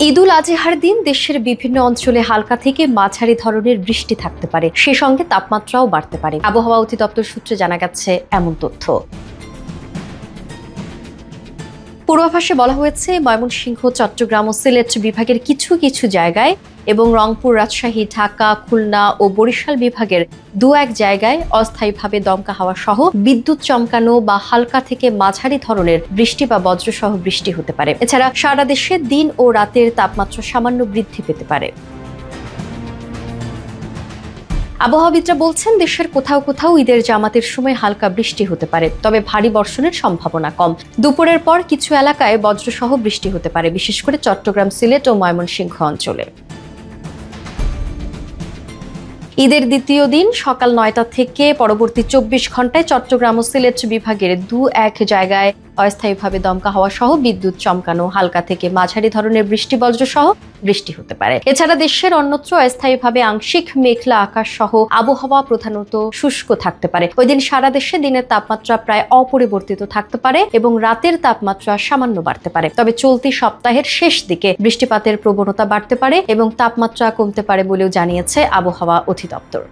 ঈদুল আজহার দিন দেশের বিভিন্ন অঞ্চলে হালকা থেকে মাঝারি ধরনের বৃষ্টি থাকতে পারে, সে সঙ্গে তাপমাত্রাও বাড়তে পারে। আবহাওয়া অধিদপ্তর সূত্রে জানা গেছে এমন তথ্য। পূর্বাভাসে বলা হয়েছে, ময়মনসিংহ, চট্টগ্রাম ও সিলেট বিভাগের কিছু কিছু জায়গায় এবং রংপুর, রাজশাহী, ঢাকা, খুলনা ও বরিশাল বিভাগের দু এক জায়গায় অস্থায়ীভাবে দমকা হাওয়া সহ বিদ্যুৎ চমকানো বা হালকা থেকে মাঝারি ধরনের বৃষ্টি বা বজ্রসহ বৃষ্টি হতে পারে। এছাড়া সারা দেশে দিন ও রাতের তাপমাত্রা সামান্য বৃদ্ধি পেতে পারে। আবহাওয়াবিদরা বলছেন, দেশের কোথাও কোথাও ঈদের জামাতের সময় হালকা বৃষ্টি হতে পারে, তবে ভারী বর্ষণের সম্ভাবনা কম। দুপুরের পর কিছু এলাকায় বজ্রসহ বৃষ্টি হতে পারে, বিশেষ করে চট্টগ্রাম, সিলেট ও ময়মনসিংহ অঞ্চলে। ঈদের দ্বিতীয় দিন সকাল ৯টা থেকে পরবর্তী ২৪ ঘন্টায় চট্টগ্রাম ও সিলেট বিভাগের দু এক জায়গায় অস্থায়ীভাবে দমকা হাওয়া সহ বিদ্যুৎ চমকানো, হালকা থেকে মাঝারি ধরনের বৃষ্টি বজ্র সহ বৃষ্টি হতে পারে। এছাড়া দেশের অন্যত্র অস্থায়ীভাবে আংশিক মেঘলা আকাশ সহ আবহাওয়া প্রধানত শুষ্ক থাকতে পারে। ওই দিন সারা দেশে দিনের তাপমাত্রা প্রায় অপরিবর্তিত থাকতে পারে এবং রাতের তাপমাত্রা সামান্য বাড়তে পারে। তবে চলতি সপ্তাহের শেষ দিকে বৃষ্টিপাতের প্রবণতা বাড়তে পারে এবং তাপমাত্রা কমতে পারে বলেও জানিয়েছে আবহাওয়া অধিদপ্তর।